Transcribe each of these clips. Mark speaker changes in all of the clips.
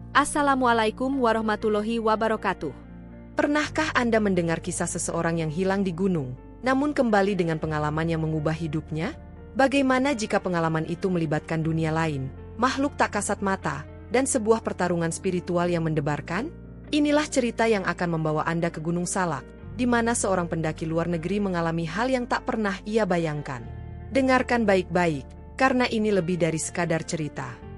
Speaker 1: Assalamualaikum warahmatullahi wabarakatuh.
Speaker 2: Pernahkah Anda mendengar kisah seseorang yang hilang di gunung, namun kembali dengan pengalaman yang mengubah hidupnya? Bagaimana jika pengalaman itu melibatkan dunia lain, makhluk tak kasat mata, dan sebuah pertarungan spiritual yang mendebarkan? Inilah cerita yang akan membawa Anda ke Gunung Salak, di mana seorang pendaki luar negeri mengalami hal yang tak pernah ia bayangkan. Dengarkan baik-baik, karena ini lebih dari sekadar cerita.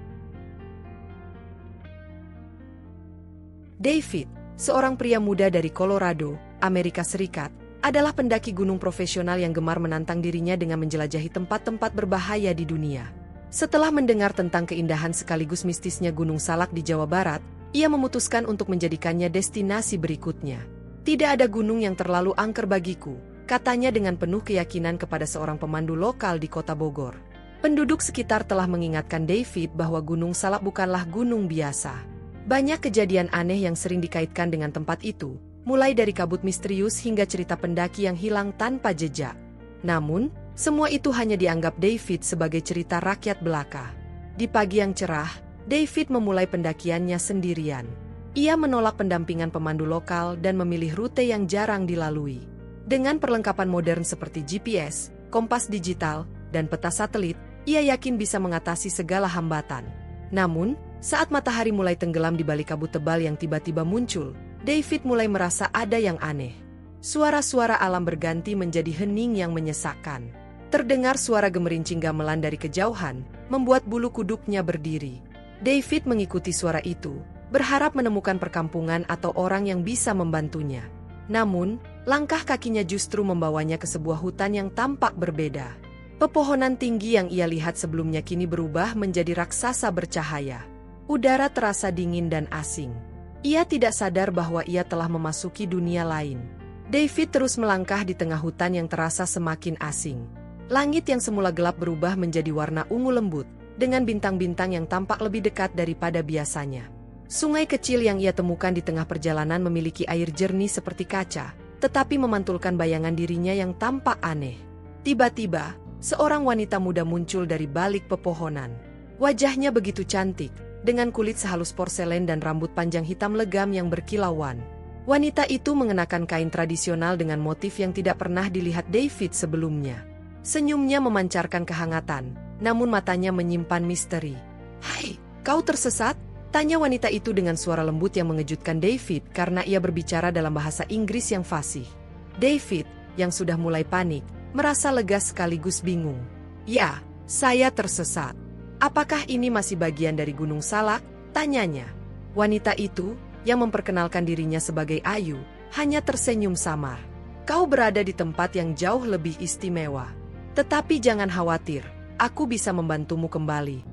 Speaker 2: David, seorang pria muda dari Colorado, Amerika Serikat, adalah pendaki gunung profesional yang gemar menantang dirinya dengan menjelajahi tempat-tempat berbahaya di dunia. Setelah mendengar tentang keindahan sekaligus mistisnya Gunung Salak di Jawa Barat, ia memutuskan untuk menjadikannya destinasi berikutnya. Tidak ada gunung yang terlalu angker bagiku, katanya dengan penuh keyakinan kepada seorang pemandu lokal di kota Bogor. Penduduk sekitar telah mengingatkan David bahwa Gunung Salak bukanlah gunung biasa. Banyak kejadian aneh yang sering dikaitkan dengan tempat itu, mulai dari kabut misterius hingga cerita pendaki yang hilang tanpa jejak. Namun, semua itu hanya dianggap David sebagai cerita rakyat belaka. Di pagi yang cerah, David memulai pendakiannya sendirian. Ia menolak pendampingan pemandu lokal dan memilih rute yang jarang dilalui. Dengan perlengkapan modern seperti GPS, kompas digital, dan peta satelit, ia yakin bisa mengatasi segala hambatan. Namun, saat matahari mulai tenggelam di balik kabut tebal yang tiba-tiba muncul, David mulai merasa ada yang aneh. Suara-suara alam berganti menjadi hening yang menyesakkan. Terdengar suara gemerincing gamelan dari kejauhan, membuat bulu kuduknya berdiri. David mengikuti suara itu, berharap menemukan perkampungan atau orang yang bisa membantunya. Namun, langkah kakinya justru membawanya ke sebuah hutan yang tampak berbeda. Pepohonan tinggi yang ia lihat sebelumnya kini berubah menjadi raksasa bercahaya. Udara terasa dingin dan asing. Ia tidak sadar bahwa ia telah memasuki dunia lain. David terus melangkah di tengah hutan yang terasa semakin asing. Langit yang semula gelap berubah menjadi warna ungu lembut, dengan bintang-bintang yang tampak lebih dekat daripada biasanya. Sungai kecil yang ia temukan di tengah perjalanan memiliki air jernih seperti kaca, tetapi memantulkan bayangan dirinya yang tampak aneh. Tiba-tiba, seorang wanita muda muncul dari balik pepohonan. Wajahnya begitu cantik, dengan kulit sehalus porselen dan rambut panjang hitam legam yang berkilauan. Wanita itu mengenakan kain tradisional dengan motif yang tidak pernah dilihat David sebelumnya. Senyumnya memancarkan kehangatan, namun matanya menyimpan misteri. "Hai, kau tersesat?" tanya wanita itu dengan suara lembut yang mengejutkan David karena ia berbicara dalam bahasa Inggris yang fasih. David, yang sudah mulai panik, merasa lega sekaligus bingung. "Ya, saya tersesat. Apakah ini masih bagian dari Gunung Salak?" tanyanya. Wanita itu, yang memperkenalkan dirinya sebagai Ayu, hanya tersenyum samar. "Kau berada di tempat yang jauh lebih istimewa. Tetapi jangan khawatir, aku bisa membantumu kembali."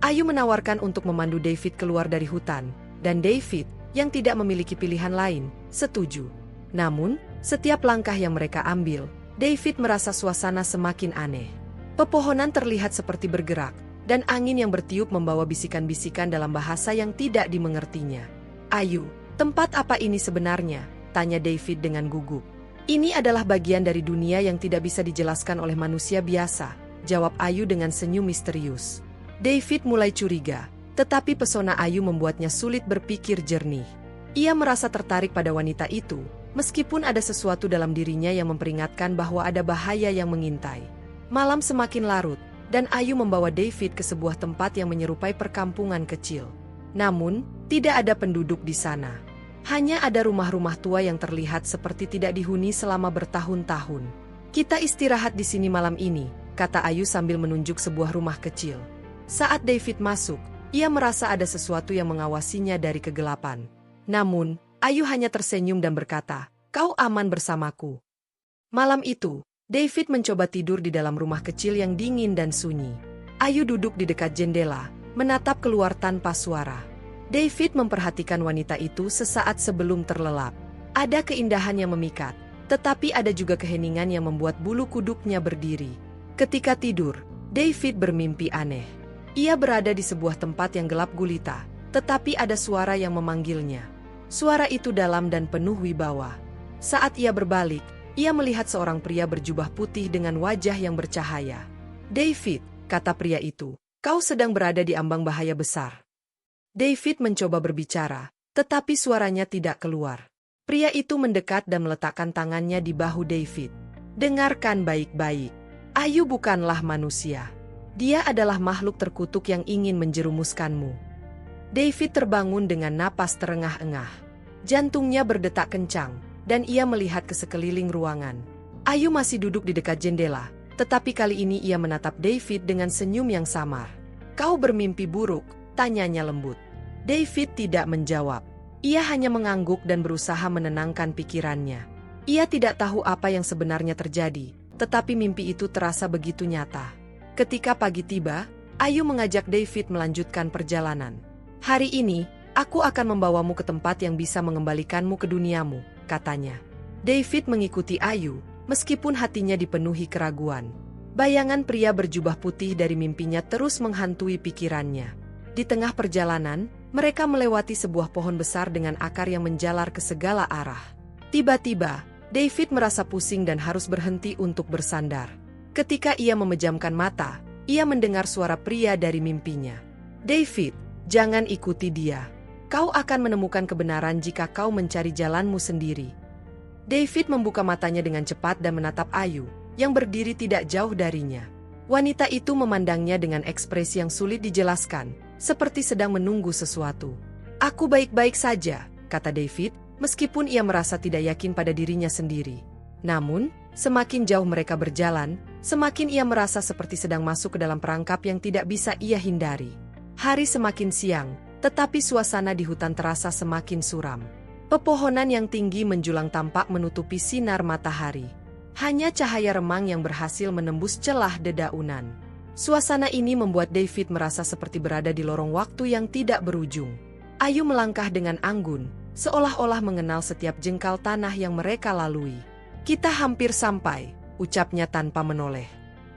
Speaker 2: Ayu menawarkan untuk memandu David keluar dari hutan, dan David, yang tidak memiliki pilihan lain, setuju. Namun, setiap langkah yang mereka ambil, David merasa suasana semakin aneh. Pepohonan terlihat seperti bergerak, dan angin yang bertiup membawa bisikan-bisikan dalam bahasa yang tidak dimengertinya. "Ayu, tempat apa ini sebenarnya?" tanya David dengan gugup. "Ini adalah bagian dari dunia yang tidak bisa dijelaskan oleh manusia biasa," jawab Ayu dengan senyum misterius. David mulai curiga, tetapi pesona Ayu membuatnya sulit berpikir jernih. Ia merasa tertarik pada wanita itu, meskipun ada sesuatu dalam dirinya yang memperingatkan bahwa ada bahaya yang mengintai. Malam semakin larut, dan Ayu membawa David ke sebuah tempat yang menyerupai perkampungan kecil. Namun, tidak ada penduduk di sana. Hanya ada rumah-rumah tua yang terlihat seperti tidak dihuni selama bertahun-tahun. "Kita istirahat di sini malam ini," kata Ayu sambil menunjuk sebuah rumah kecil. Saat David masuk, ia merasa ada sesuatu yang mengawasinya dari kegelapan. Namun, Ayu hanya tersenyum dan berkata, "Kau aman bersamaku." Malam itu, David mencoba tidur di dalam rumah kecil yang dingin dan sunyi. Ayu duduk di dekat jendela, menatap keluar tanpa suara. David memperhatikan wanita itu sesaat sebelum terlelap. Ada keindahan yang memikat, tetapi ada juga keheningan yang membuat bulu kuduknya berdiri. Ketika tidur, David bermimpi aneh. Ia berada di sebuah tempat yang gelap gulita, tetapi ada suara yang memanggilnya. Suara itu dalam dan penuh wibawa. Saat ia berbalik, ia melihat seorang pria berjubah putih dengan wajah yang bercahaya. "David," kata pria itu, "kau sedang berada di ambang bahaya besar." David mencoba berbicara, tetapi suaranya tidak keluar. Pria itu mendekat dan meletakkan tangannya di bahu David. Dengarkan baik-baik. Ayu bukanlah manusia. Dia adalah makhluk terkutuk yang ingin menjerumuskanmu. David terbangun dengan napas terengah-engah. Jantungnya berdetak kencang, dan ia melihat ke sekeliling ruangan. Ayu masih duduk di dekat jendela, tetapi kali ini ia menatap David dengan senyum yang samar. "Kau bermimpi buruk?" tanyanya lembut. David tidak menjawab. Ia hanya mengangguk dan berusaha menenangkan pikirannya. Ia tidak tahu apa yang sebenarnya terjadi, tetapi mimpi itu terasa begitu nyata. Ketika pagi tiba, Ayu mengajak David melanjutkan perjalanan. "Hari ini, aku akan membawamu ke tempat yang bisa mengembalikanmu ke duniamu," katanya. David mengikuti Ayu, meskipun hatinya dipenuhi keraguan. Bayangan pria berjubah putih dari mimpinya terus menghantui pikirannya. Di tengah perjalanan, mereka melewati sebuah pohon besar dengan akar yang menjalar ke segala arah. Tiba-tiba, David merasa pusing dan harus berhenti untuk bersandar. Ketika ia memejamkan mata, ia mendengar suara pria dari mimpinya. "David, jangan ikuti dia. Kau akan menemukan kebenaran jika kau mencari jalanmu sendiri." David membuka matanya dengan cepat dan menatap Ayu, yang berdiri tidak jauh darinya. Wanita itu memandangnya dengan ekspresi yang sulit dijelaskan, seperti sedang menunggu sesuatu. "Aku baik-baik saja," kata David, meskipun ia merasa tidak yakin pada dirinya sendiri. Namun, semakin jauh mereka berjalan, semakin ia merasa seperti sedang masuk ke dalam perangkap yang tidak bisa ia hindari. Hari semakin siang, tetapi suasana di hutan terasa semakin suram. Pepohonan yang tinggi menjulang tampak menutupi sinar matahari. Hanya cahaya remang yang berhasil menembus celah dedaunan. Suasana ini membuat David merasa seperti berada di lorong waktu yang tidak berujung. Ayu melangkah dengan anggun, seolah-olah mengenal setiap jengkal tanah yang mereka lalui. "Kita hampir sampai," ucapnya tanpa menoleh.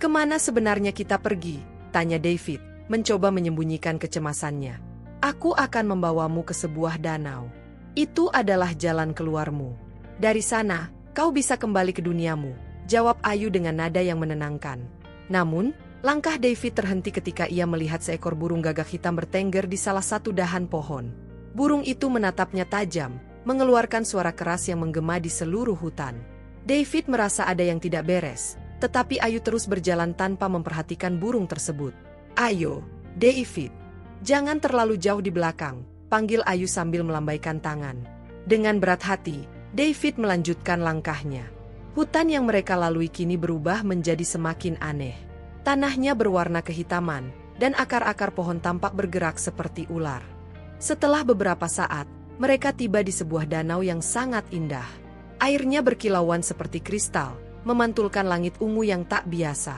Speaker 2: "Kemana sebenarnya kita pergi?" tanya David, mencoba menyembunyikan kecemasannya. "Aku akan membawamu ke sebuah danau. Itu adalah jalan keluarmu. Dari sana, kau bisa kembali ke duniamu," jawab Ayu dengan nada yang menenangkan. Namun, langkah David terhenti ketika ia melihat seekor burung gagak hitam bertengger di salah satu dahan pohon. Burung itu menatapnya tajam, mengeluarkan suara keras yang menggema di seluruh hutan. David merasa ada yang tidak beres, tetapi Ayu terus berjalan tanpa memperhatikan burung tersebut. "Ayo, David, jangan terlalu jauh di belakang," panggil Ayu sambil melambaikan tangan. Dengan berat hati, David melanjutkan langkahnya. Hutan yang mereka lalui kini berubah menjadi semakin aneh. Tanahnya berwarna kehitaman, dan akar-akar pohon tampak bergerak seperti ular. Setelah beberapa saat, mereka tiba di sebuah danau yang sangat indah. Airnya berkilauan seperti kristal, memantulkan langit ungu yang tak biasa.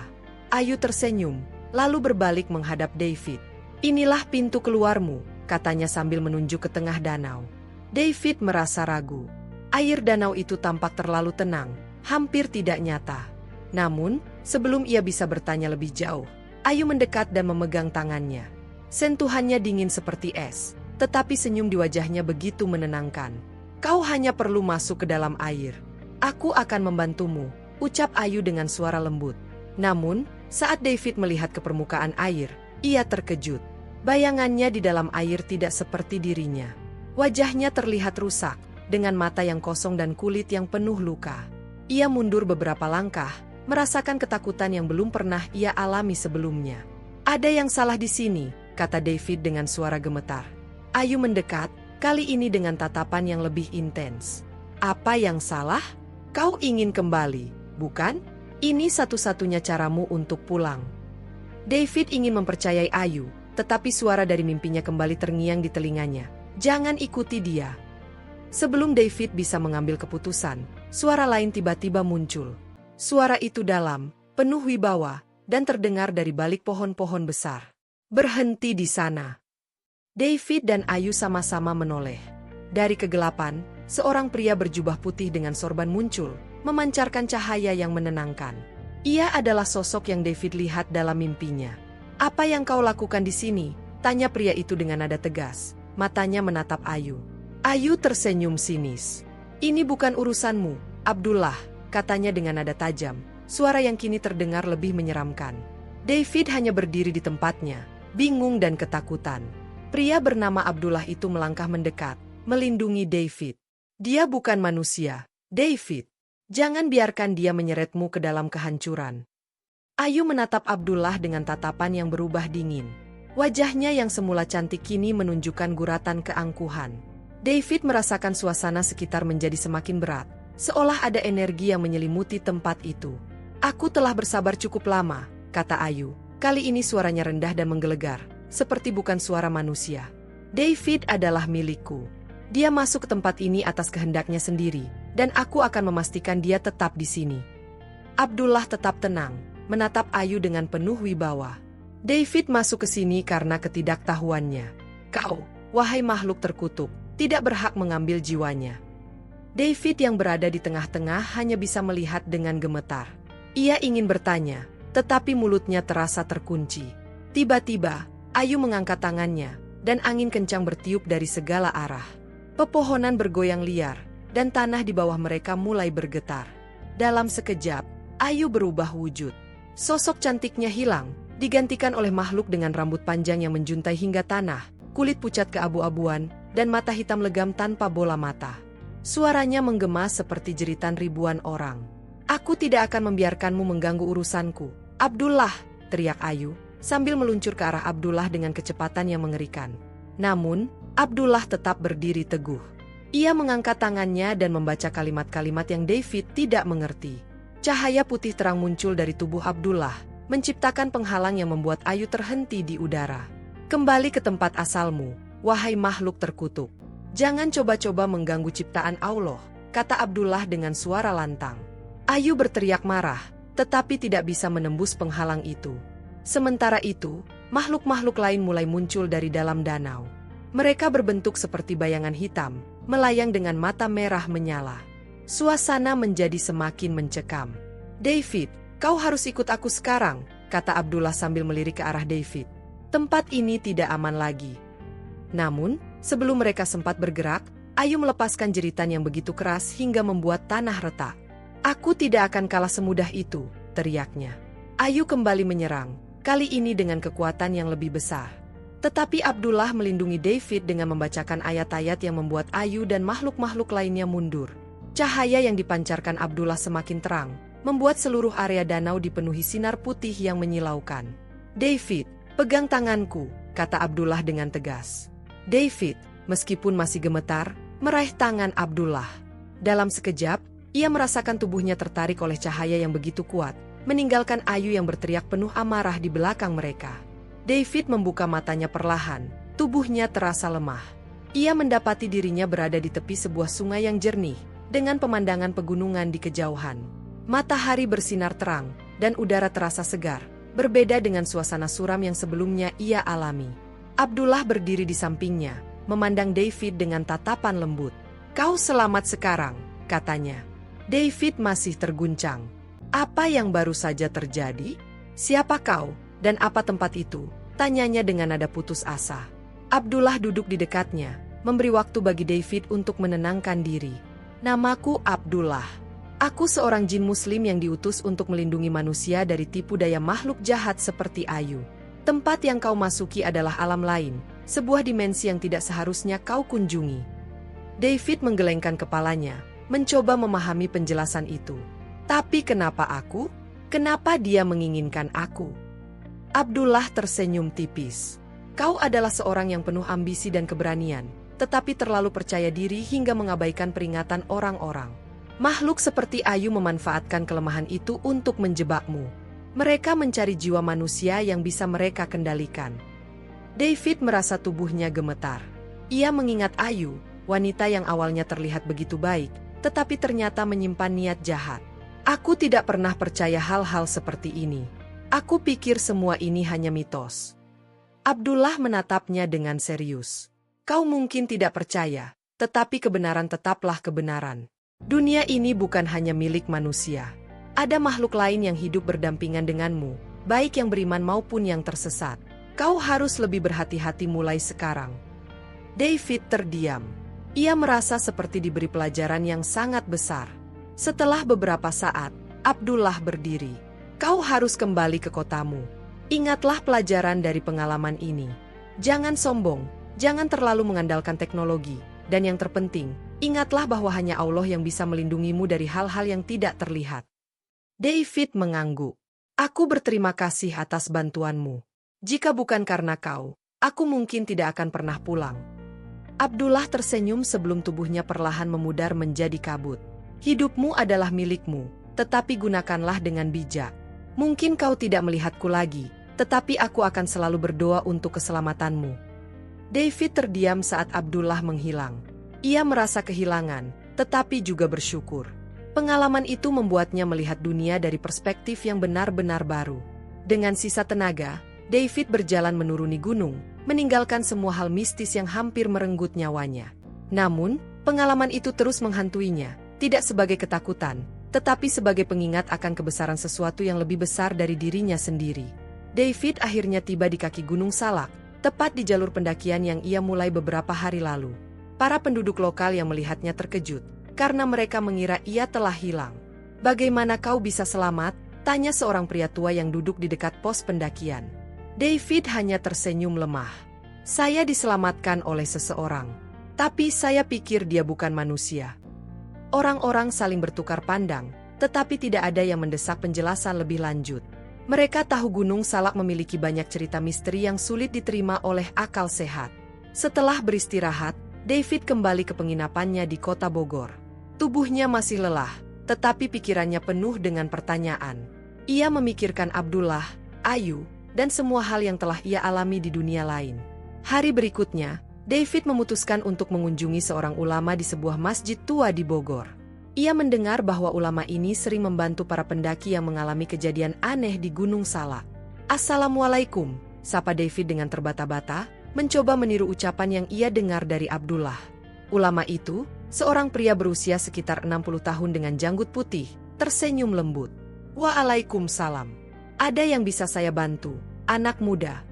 Speaker 2: Ayu tersenyum, lalu berbalik menghadap David. "Inilah pintu keluarmu," katanya sambil menunjuk ke tengah danau. David merasa ragu. Air danau itu tampak terlalu tenang, hampir tidak nyata. Namun, sebelum ia bisa bertanya lebih jauh, Ayu mendekat dan memegang tangannya. Sentuhannya dingin seperti es, tetapi senyum di wajahnya begitu menenangkan. "Kau hanya perlu masuk ke dalam air. Aku akan membantumu," ucap Ayu dengan suara lembut. Namun, saat David melihat ke permukaan air, ia terkejut. Bayangannya di dalam air tidak seperti dirinya. Wajahnya terlihat rusak, dengan mata yang kosong dan kulit yang penuh luka. Ia mundur beberapa langkah, merasakan ketakutan yang belum pernah ia alami sebelumnya. "Ada yang salah di sini," kata David dengan suara gemetar. Ayu mendekat, kali ini dengan tatapan yang lebih intens. "Apa yang salah? Kau ingin kembali, bukan? Ini satu-satunya caramu untuk pulang." David ingin mempercayai Ayu, tetapi suara dari mimpinya kembali terngiang di telinganya. "Jangan ikuti dia." Sebelum David bisa mengambil keputusan, suara lain tiba-tiba muncul. Suara itu dalam, penuh wibawa, dan terdengar dari balik pohon-pohon besar. "Berhenti di sana." David dan Ayu sama-sama menoleh. Dari kegelapan, seorang pria berjubah putih dengan sorban muncul, memancarkan cahaya yang menenangkan. Ia adalah sosok yang David lihat dalam mimpinya. "Apa yang kau lakukan di sini?" tanya pria itu dengan nada tegas, matanya menatap Ayu. Ayu tersenyum sinis. "Ini bukan urusanmu, Abdullah," katanya dengan nada tajam, suara yang kini terdengar lebih menyeramkan. David hanya berdiri di tempatnya, bingung dan ketakutan. Pria bernama Abdullah itu melangkah mendekat, melindungi David. Dia bukan manusia, David. Jangan biarkan dia menyeretmu ke dalam kehancuran. Ayu menatap Abdullah dengan tatapan yang berubah dingin. Wajahnya yang semula cantik kini menunjukkan guratan keangkuhan. David merasakan suasana sekitar menjadi semakin berat, seolah ada energi yang menyelimuti tempat itu. Aku telah bersabar cukup lama, kata Ayu. Kali ini suaranya rendah dan menggelegar, seperti bukan suara manusia. David adalah milikku. Dia masuk ke tempat ini atas kehendaknya sendiri, dan aku akan memastikan dia tetap di sini. Abdullah tetap tenang, menatap Ayu dengan penuh wibawa. David masuk ke sini karena ketidaktahuannya. Kau, wahai makhluk terkutuk, tidak berhak mengambil jiwanya. David yang berada di tengah-tengah hanya bisa melihat dengan gemetar. Ia ingin bertanya, tetapi mulutnya terasa terkunci. Tiba-tiba, Ayu mengangkat tangannya, dan angin kencang bertiup dari segala arah. Pepohonan bergoyang liar, dan tanah di bawah mereka mulai bergetar. Dalam sekejap, Ayu berubah wujud. Sosok cantiknya hilang, digantikan oleh makhluk dengan rambut panjang yang menjuntai hingga tanah, kulit pucat keabu-abuan, dan mata hitam legam tanpa bola mata. Suaranya menggema seperti jeritan ribuan orang. Aku tidak akan membiarkanmu mengganggu urusanku, Abdullah, teriak Ayu, sambil meluncur ke arah Abdullah dengan kecepatan yang mengerikan. Namun, Abdullah tetap berdiri teguh. Ia mengangkat tangannya dan membaca kalimat-kalimat yang David tidak mengerti. Cahaya putih terang muncul dari tubuh Abdullah, menciptakan penghalang yang membuat Ayu terhenti di udara. Kembali ke tempat asalmu, wahai makhluk terkutuk. Jangan coba-coba mengganggu ciptaan Allah, kata Abdullah dengan suara lantang. Ayu berteriak marah, tetapi tidak bisa menembus penghalang itu. Sementara itu, makhluk-makhluk lain mulai muncul dari dalam danau. Mereka berbentuk seperti bayangan hitam, melayang dengan mata merah menyala. Suasana menjadi semakin mencekam. David, kau harus ikut aku sekarang, kata Abdullah sambil melirik ke arah David. Tempat ini tidak aman lagi. Namun, sebelum mereka sempat bergerak, Ayu melepaskan jeritan yang begitu keras hingga membuat tanah retak. Aku tidak akan kalah semudah itu, teriaknya. Ayu kembali menyerang, kali ini dengan kekuatan yang lebih besar. Tetapi Abdullah melindungi David dengan membacakan ayat-ayat yang membuat Ayu dan makhluk-makhluk lainnya mundur. Cahaya yang dipancarkan Abdullah semakin terang, membuat seluruh area danau dipenuhi sinar putih yang menyilaukan. David, pegang tanganku, kata Abdullah dengan tegas. David, meskipun masih gemetar, meraih tangan Abdullah. Dalam sekejap, ia merasakan tubuhnya tertarik oleh cahaya yang begitu kuat, meninggalkan Ayu yang berteriak penuh amarah di belakang mereka. David membuka matanya perlahan, tubuhnya terasa lemah. Ia mendapati dirinya berada di tepi sebuah sungai yang jernih, dengan pemandangan pegunungan di kejauhan. Matahari bersinar terang, dan udara terasa segar, berbeda dengan suasana suram yang sebelumnya ia alami. Abdullah berdiri di sampingnya, memandang David dengan tatapan lembut. Kau selamat sekarang, katanya. David masih terguncang. Apa yang baru saja terjadi? Siapa kau, dan apa tempat itu? Tanyanya dengan nada putus asa. Abdullah duduk di dekatnya, memberi waktu bagi David untuk menenangkan diri. Namaku Abdullah. Aku seorang jin muslim yang diutus untuk melindungi manusia dari tipu daya makhluk jahat seperti Ayu. Tempat yang kau masuki adalah alam lain, sebuah dimensi yang tidak seharusnya kau kunjungi. David menggelengkan kepalanya, mencoba memahami penjelasan itu. Tapi kenapa aku? Kenapa dia menginginkan aku? Abdullah tersenyum tipis. Kau adalah seorang yang penuh ambisi dan keberanian, tetapi terlalu percaya diri hingga mengabaikan peringatan orang-orang. Makhluk seperti Ayu memanfaatkan kelemahan itu untuk menjebakmu. Mereka mencari jiwa manusia yang bisa mereka kendalikan. David merasa tubuhnya gemetar. Ia mengingat Ayu, wanita yang awalnya terlihat begitu baik, tetapi ternyata menyimpan niat jahat. Aku tidak pernah percaya hal-hal seperti ini. Aku pikir semua ini hanya mitos. Abdullah menatapnya dengan serius. Kau mungkin tidak percaya, tetapi kebenaran tetaplah kebenaran. Dunia ini bukan hanya milik manusia. Ada makhluk lain yang hidup berdampingan denganmu, baik yang beriman maupun yang tersesat. Kau harus lebih berhati-hati mulai sekarang. David terdiam. Ia merasa seperti diberi pelajaran yang sangat besar. Setelah beberapa saat, Abdullah berdiri. Kau harus kembali ke kotamu. Ingatlah pelajaran dari pengalaman ini. Jangan sombong, Jangan terlalu mengandalkan teknologi, dan yang terpenting, ingatlah bahwa hanya Allah yang bisa melindungimu dari hal-hal yang tidak terlihat. David mengangguk. Aku berterima kasih atas bantuanmu. Jika bukan karena kau, aku mungkin tidak akan pernah pulang. Abdullah tersenyum sebelum tubuhnya perlahan memudar menjadi kabut. Hidupmu adalah milikmu, tetapi gunakanlah dengan bijak. Mungkin kau tidak melihatku lagi, tetapi aku akan selalu berdoa untuk keselamatanmu. David terdiam saat Abdullah menghilang. Ia merasa kehilangan, tetapi juga bersyukur. Pengalaman itu membuatnya melihat dunia dari perspektif yang benar-benar baru. Dengan sisa tenaga, David berjalan menuruni gunung, meninggalkan semua hal mistis yang hampir merenggut nyawanya. Namun, pengalaman itu terus menghantuinya, tidak sebagai ketakutan, tetapi sebagai pengingat akan kebesaran sesuatu yang lebih besar dari dirinya sendiri. David akhirnya tiba di kaki Gunung Salak, tepat di jalur pendakian yang ia mulai beberapa hari lalu. Para penduduk lokal yang melihatnya terkejut, karena mereka mengira ia telah hilang. "Bagaimana kau bisa selamat?" tanya seorang pria tua yang duduk di dekat pos pendakian. David hanya tersenyum lemah. "Saya diselamatkan oleh seseorang. Tapi saya pikir dia bukan manusia." Orang-orang saling bertukar pandang, tetapi tidak ada yang mendesak penjelasan lebih lanjut. Mereka tahu Gunung Salak memiliki banyak cerita misteri yang sulit diterima oleh akal sehat. Setelah beristirahat, David kembali ke penginapannya di kota Bogor. Tubuhnya masih lelah, tetapi pikirannya penuh dengan pertanyaan. Ia memikirkan Abdullah, Ayu, dan semua hal yang telah ia alami di dunia lain. Hari berikutnya, David memutuskan untuk mengunjungi seorang ulama di sebuah masjid tua di Bogor. Ia mendengar bahwa ulama ini sering membantu para pendaki yang mengalami kejadian aneh di Gunung Salak. "Assalamualaikum," sapa David dengan terbata-bata, mencoba meniru ucapan yang ia dengar dari Abdullah. Ulama itu, seorang pria berusia sekitar 60 tahun dengan janggut putih, tersenyum lembut. "Waalaikumsalam. Ada yang bisa saya bantu, anak muda?"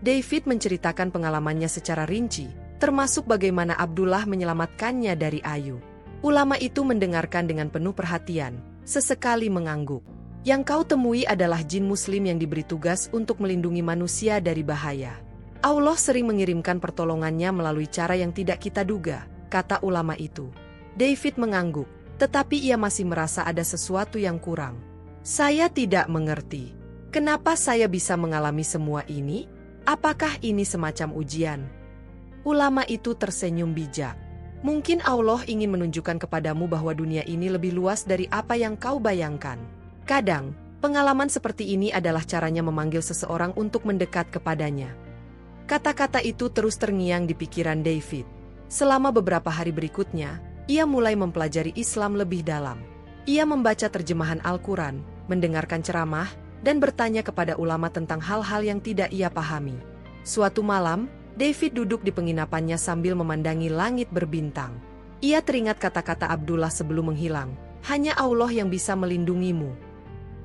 Speaker 2: David menceritakan pengalamannya secara rinci, termasuk bagaimana Abdullah menyelamatkannya dari Ayu. Ulama itu mendengarkan dengan penuh perhatian, sesekali mengangguk. "Yang kau temui adalah jin muslim yang diberi tugas untuk melindungi manusia dari bahaya. Allah sering mengirimkan pertolongannya melalui cara yang tidak kita duga," kata ulama itu. David mengangguk, tetapi ia masih merasa ada sesuatu yang kurang. "Saya tidak mengerti. Kenapa saya bisa mengalami semua ini? Apakah ini semacam ujian?" Ulama itu tersenyum bijak. "Mungkin Allah ingin menunjukkan kepadamu bahwa dunia ini lebih luas dari apa yang kau bayangkan. Kadang, pengalaman seperti ini adalah caranya memanggil seseorang untuk mendekat kepadanya." Kata-kata itu terus terngiang di pikiran David. Selama beberapa hari berikutnya, ia mulai mempelajari Islam lebih dalam. Ia membaca terjemahan Al-Quran, mendengarkan ceramah, dan bertanya kepada ulama tentang hal-hal yang tidak ia pahami. Suatu malam, David duduk di penginapannya sambil memandangi langit berbintang. Ia teringat kata-kata Abdullah sebelum menghilang, "Hanya Allah yang bisa melindungimu."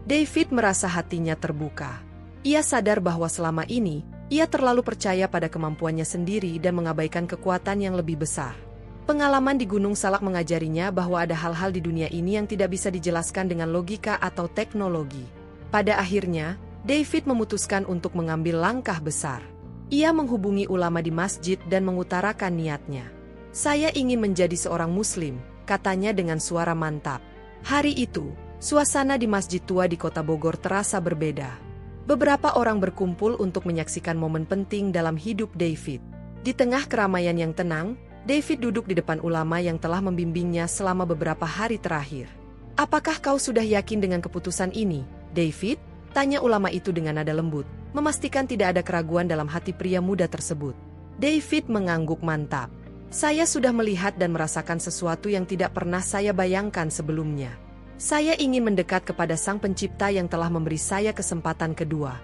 Speaker 2: David merasa hatinya terbuka. Ia sadar bahwa selama ini, ia terlalu percaya pada kemampuannya sendiri dan mengabaikan kekuatan yang lebih besar. Pengalaman di Gunung Salak mengajarinya bahwa ada hal-hal di dunia ini yang tidak bisa dijelaskan dengan logika atau teknologi. Pada akhirnya, David memutuskan untuk mengambil langkah besar. Ia menghubungi ulama di masjid dan mengutarakan niatnya. "Saya ingin menjadi seorang muslim," katanya dengan suara mantap. Hari itu, suasana di masjid tua di kota Bogor terasa berbeda. Beberapa orang berkumpul untuk menyaksikan momen penting dalam hidup David. Di tengah keramaian yang tenang, David duduk di depan ulama yang telah membimbingnya selama beberapa hari terakhir. "Apakah kau sudah yakin dengan keputusan ini, David?" tanya ulama itu dengan nada lembut, memastikan tidak ada keraguan dalam hati pria muda tersebut. David mengangguk mantap. "Saya sudah melihat dan merasakan sesuatu yang tidak pernah saya bayangkan sebelumnya. Saya ingin mendekat kepada Sang Pencipta yang telah memberi saya kesempatan kedua."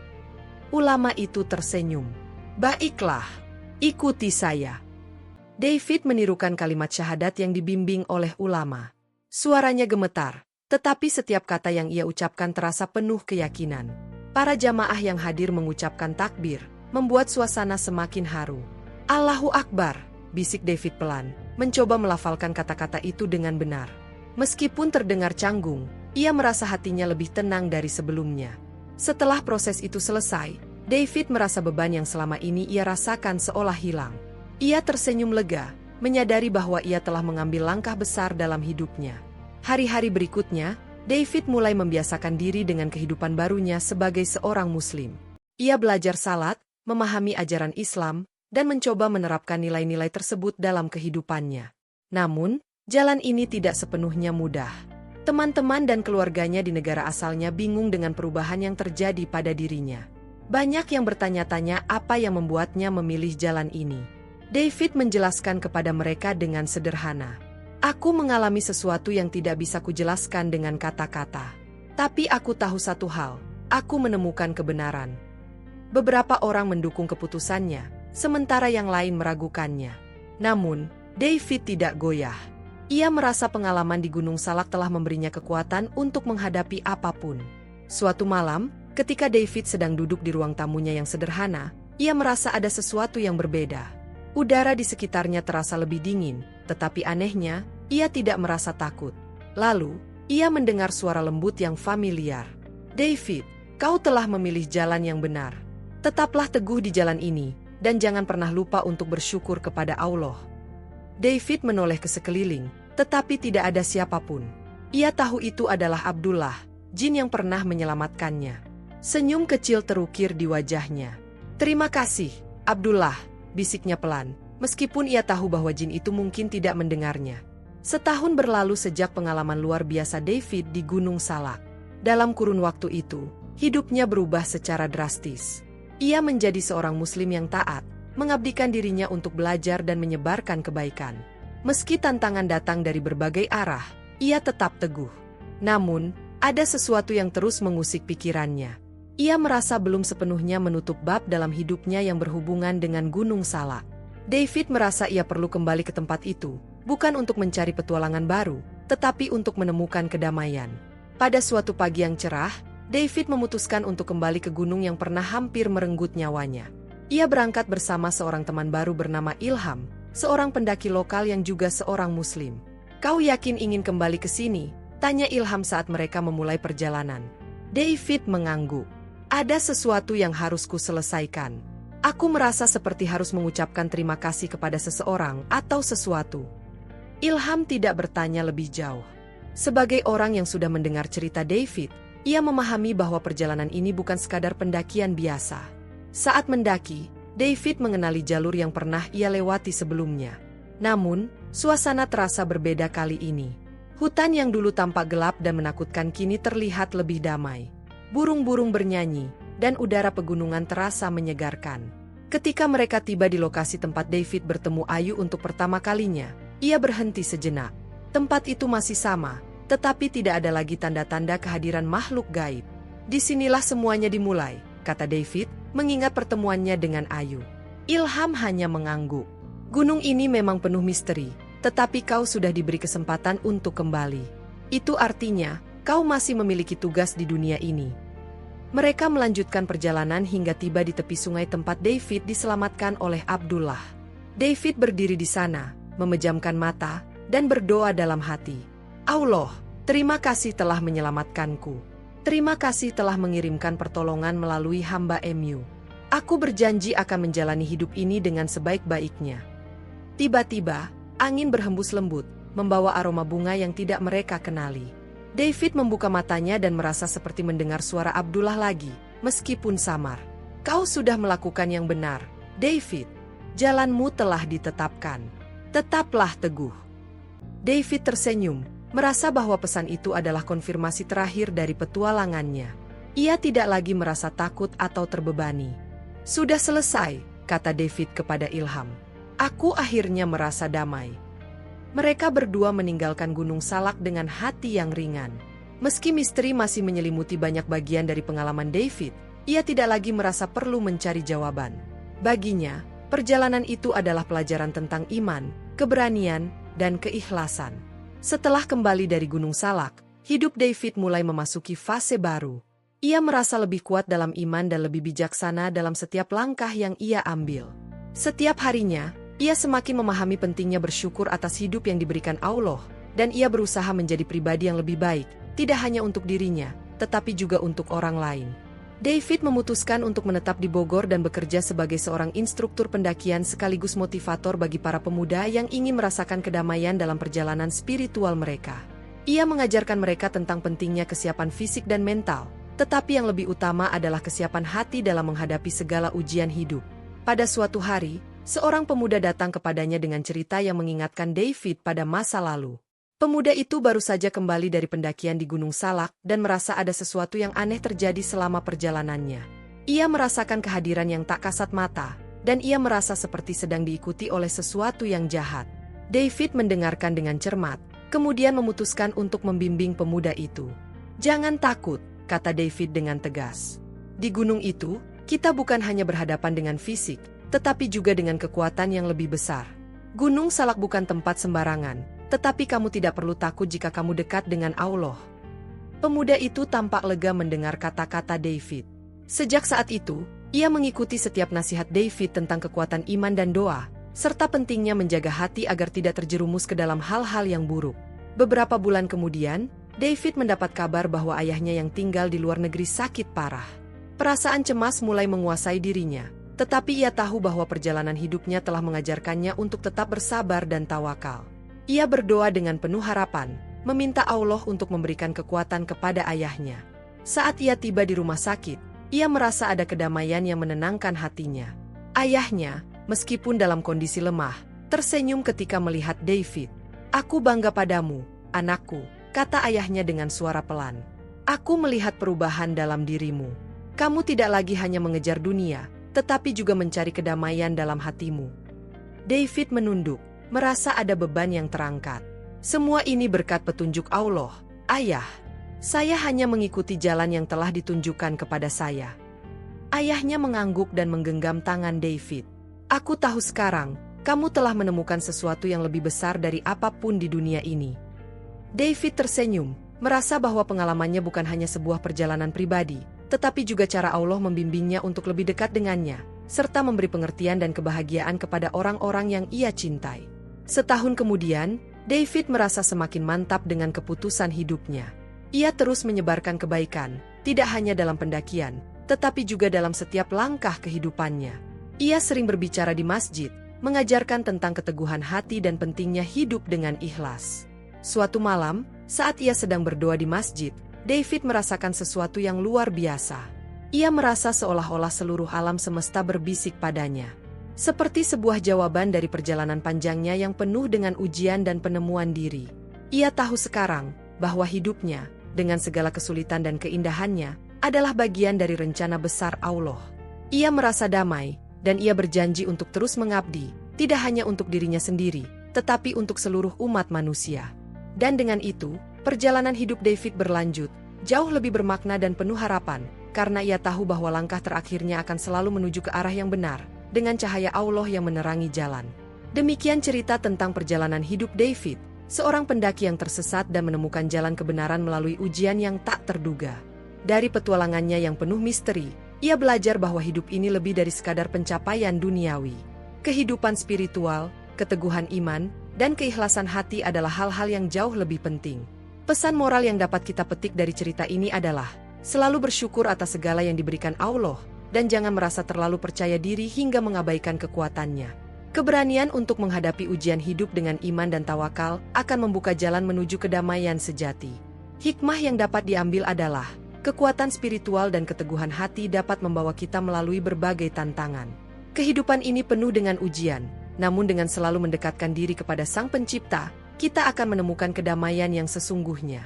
Speaker 2: Ulama itu tersenyum. "Baiklah, ikuti saya." David menirukan kalimat syahadat yang dibimbing oleh ulama. Suaranya gemetar, tetapi setiap kata yang ia ucapkan terasa penuh keyakinan. Para jamaah yang hadir mengucapkan takbir, membuat suasana semakin haru. "Allahu Akbar," bisik David pelan, mencoba melafalkan kata-kata itu dengan benar. Meskipun terdengar canggung, ia merasa hatinya lebih tenang dari sebelumnya. Setelah proses itu selesai, David merasa beban yang selama ini ia rasakan seolah hilang. Ia tersenyum lega, menyadari bahwa ia telah mengambil langkah besar dalam hidupnya. Hari-hari berikutnya, David mulai membiasakan diri dengan kehidupan barunya sebagai seorang Muslim. Ia belajar salat, memahami ajaran Islam, dan mencoba menerapkan nilai-nilai tersebut dalam kehidupannya. Namun, jalan ini tidak sepenuhnya mudah. Teman-teman dan keluarganya di negara asalnya bingung dengan perubahan yang terjadi pada dirinya. Banyak yang bertanya-tanya apa yang membuatnya memilih jalan ini. David menjelaskan kepada mereka dengan sederhana. Aku mengalami sesuatu yang tidak bisa kujelaskan dengan kata-kata. Tapi aku tahu satu hal, aku menemukan kebenaran. Beberapa orang mendukung keputusannya, sementara yang lain meragukannya. Namun, David tidak goyah. Ia merasa pengalaman di Gunung Salak telah memberinya kekuatan untuk menghadapi apapun. Suatu malam, ketika David sedang duduk di ruang tamunya yang sederhana, ia merasa ada sesuatu yang berbeda. Udara di sekitarnya terasa lebih dingin, tetapi anehnya, ia tidak merasa takut. Lalu, ia mendengar suara lembut yang familiar. David, kau telah memilih jalan yang benar. Tetaplah teguh di jalan ini, dan jangan pernah lupa untuk bersyukur kepada Allah. David menoleh ke sekeliling, tetapi tidak ada siapapun. Ia tahu itu adalah Abdullah, jin yang pernah menyelamatkannya. Senyum kecil terukir di wajahnya. Terima kasih, Abdullah, bisiknya pelan, meskipun ia tahu bahwa jin itu mungkin tidak mendengarnya. Setahun berlalu sejak pengalaman luar biasa David di Gunung Salak. Dalam kurun waktu itu, hidupnya berubah secara drastis. Ia menjadi seorang Muslim yang taat, mengabdikan dirinya untuk belajar dan menyebarkan kebaikan. Meski tantangan datang dari berbagai arah, ia tetap teguh. Namun, ada sesuatu yang terus mengusik pikirannya. Ia merasa belum sepenuhnya menutup bab dalam hidupnya yang berhubungan dengan Gunung Salak. David merasa ia perlu kembali ke tempat itu, bukan untuk mencari petualangan baru, tetapi untuk menemukan kedamaian. Pada suatu pagi yang cerah, David memutuskan untuk kembali ke gunung yang pernah hampir merenggut nyawanya. Ia berangkat bersama seorang teman baru bernama Ilham, seorang pendaki lokal yang juga seorang Muslim. Kau yakin ingin kembali ke sini? Tanya Ilham saat mereka memulai perjalanan. David mengangguk. Ada sesuatu yang harus kuselesaikan. Aku merasa seperti harus mengucapkan terima kasih kepada seseorang atau sesuatu. Ilham tidak bertanya lebih jauh. Sebagai orang yang sudah mendengar cerita David, ia memahami bahwa perjalanan ini bukan sekadar pendakian biasa. Saat mendaki, David mengenali jalur yang pernah ia lewati sebelumnya. Namun, suasana terasa berbeda kali ini. Hutan yang dulu tampak gelap dan menakutkan kini terlihat lebih damai. Burung-burung bernyanyi, dan udara pegunungan terasa menyegarkan. Ketika mereka tiba di lokasi tempat David bertemu Ayu untuk pertama kalinya, ia berhenti sejenak. Tempat itu masih sama, tetapi tidak ada lagi tanda-tanda kehadiran makhluk gaib. Disinilah semuanya dimulai, kata David, mengingat pertemuannya dengan Ayu. Ilham hanya mengangguk. Gunung ini memang penuh misteri, tetapi kau sudah diberi kesempatan untuk kembali. Itu artinya, kau masih memiliki tugas di dunia ini. Mereka melanjutkan perjalanan hingga tiba di tepi sungai tempat David diselamatkan oleh Abdullah. David berdiri di sana, memejamkan mata, dan berdoa dalam hati. Allah, terima kasih telah menyelamatkanku. Terima kasih telah mengirimkan pertolongan melalui hamba-Mu. Aku berjanji akan menjalani hidup ini dengan sebaik-baiknya. Tiba-tiba, angin berhembus lembut, membawa aroma bunga yang tidak mereka kenali. David membuka matanya dan merasa seperti mendengar suara Abdullah lagi, meskipun samar. Kau sudah melakukan yang benar, David. Jalanmu telah ditetapkan. Tetaplah teguh. David tersenyum, merasa bahwa pesan itu adalah konfirmasi terakhir dari petualangannya. Ia tidak lagi merasa takut atau terbebani. Sudah selesai, kata David kepada Ilham. Aku akhirnya merasa damai. Mereka berdua meninggalkan Gunung Salak dengan hati yang ringan. Meski misteri masih menyelimuti banyak bagian dari pengalaman David, ia tidak lagi merasa perlu mencari jawaban. Baginya, perjalanan itu adalah pelajaran tentang iman, keberanian, dan keikhlasan. Setelah kembali dari Gunung Salak, hidup David mulai memasuki fase baru. Ia merasa lebih kuat dalam iman dan lebih bijaksana dalam setiap langkah yang ia ambil. Setiap harinya, ia semakin memahami pentingnya bersyukur atas hidup yang diberikan Allah, dan ia berusaha menjadi pribadi yang lebih baik, tidak hanya untuk dirinya, tetapi juga untuk orang lain. David memutuskan untuk menetap di Bogor dan bekerja sebagai seorang instruktur pendakian sekaligus motivator bagi para pemuda yang ingin merasakan kedamaian dalam perjalanan spiritual mereka. Ia mengajarkan mereka tentang pentingnya kesiapan fisik dan mental, tetapi yang lebih utama adalah kesiapan hati dalam menghadapi segala ujian hidup. Pada suatu hari, seorang pemuda datang kepadanya dengan cerita yang mengingatkan David pada masa lalu. Pemuda itu baru saja kembali dari pendakian di Gunung Salak dan merasa ada sesuatu yang aneh terjadi selama perjalanannya. Ia merasakan kehadiran yang tak kasat mata, dan ia merasa seperti sedang diikuti oleh sesuatu yang jahat. David mendengarkan dengan cermat, kemudian memutuskan untuk membimbing pemuda itu. "Jangan takut," kata David dengan tegas. "Di gunung itu, kita bukan hanya berhadapan dengan fisik, tetapi juga dengan kekuatan yang lebih besar. Gunung Salak bukan tempat sembarangan, tetapi kamu tidak perlu takut jika kamu dekat dengan Allah." Pemuda itu tampak lega mendengar kata-kata David. Sejak saat itu, ia mengikuti setiap nasihat David tentang kekuatan iman dan doa, serta pentingnya menjaga hati agar tidak terjerumus ke dalam hal-hal yang buruk. Beberapa bulan kemudian, David mendapat kabar bahwa ayahnya yang tinggal di luar negeri sakit parah. Perasaan cemas mulai menguasai dirinya, tetapi ia tahu bahwa perjalanan hidupnya telah mengajarkannya untuk tetap bersabar dan tawakal. Ia berdoa dengan penuh harapan, meminta Allah untuk memberikan kekuatan kepada ayahnya. Saat ia tiba di rumah sakit, ia merasa ada kedamaian yang menenangkan hatinya. Ayahnya, meskipun dalam kondisi lemah, tersenyum ketika melihat David. "Aku bangga padamu, anakku," kata ayahnya dengan suara pelan. "Aku melihat perubahan dalam dirimu. Kamu tidak lagi hanya mengejar dunia, tetapi juga mencari kedamaian dalam hatimu." David menunduk, merasa ada beban yang terangkat. "Semua ini berkat petunjuk Allah, Ayah. Saya hanya mengikuti jalan yang telah ditunjukkan kepada saya." Ayahnya mengangguk dan menggenggam tangan David. "Aku tahu sekarang, kamu telah menemukan sesuatu yang lebih besar dari apapun di dunia ini." David tersenyum, merasa bahwa pengalamannya bukan hanya sebuah perjalanan pribadi, tetapi juga cara Allah membimbingnya untuk lebih dekat dengannya, serta memberi pengertian dan kebahagiaan kepada orang-orang yang ia cintai. Setahun kemudian, David merasa semakin mantap dengan keputusan hidupnya. Ia terus menyebarkan kebaikan, tidak hanya dalam pendakian, tetapi juga dalam setiap langkah kehidupannya. Ia sering berbicara di masjid, mengajarkan tentang keteguhan hati dan pentingnya hidup dengan ikhlas. Suatu malam, saat ia sedang berdoa di masjid, David merasakan sesuatu yang luar biasa. Ia merasa seolah-olah seluruh alam semesta berbisik padanya. Seperti sebuah jawaban dari perjalanan panjangnya yang penuh dengan ujian dan penemuan diri. Ia tahu sekarang bahwa hidupnya, dengan segala kesulitan dan keindahannya, adalah bagian dari rencana besar Allah. Ia merasa damai, dan ia berjanji untuk terus mengabdi, tidak hanya untuk dirinya sendiri, tetapi untuk seluruh umat manusia. Dan dengan itu, perjalanan hidup David berlanjut, jauh lebih bermakna dan penuh harapan, karena ia tahu bahwa langkah terakhirnya akan selalu menuju ke arah yang benar, dengan cahaya Allah yang menerangi jalan. Demikian cerita tentang perjalanan hidup David, seorang pendaki yang tersesat dan menemukan jalan kebenaran melalui ujian yang tak terduga. Dari petualangannya yang penuh misteri, ia belajar bahwa hidup ini lebih dari sekadar pencapaian duniawi. Kehidupan spiritual, keteguhan iman, dan keikhlasan hati adalah hal-hal yang jauh lebih penting. Pesan moral yang dapat kita petik dari cerita ini adalah, selalu bersyukur atas segala yang diberikan Allah, dan jangan merasa terlalu percaya diri hingga mengabaikan kekuatannya. Keberanian untuk menghadapi ujian hidup dengan iman dan tawakal akan membuka jalan menuju kedamaian sejati. Hikmah yang dapat diambil adalah, kekuatan spiritual dan keteguhan hati dapat membawa kita melalui berbagai tantangan. Kehidupan ini penuh dengan ujian, namun dengan selalu mendekatkan diri kepada Sang Pencipta, kita akan menemukan kedamaian yang sesungguhnya.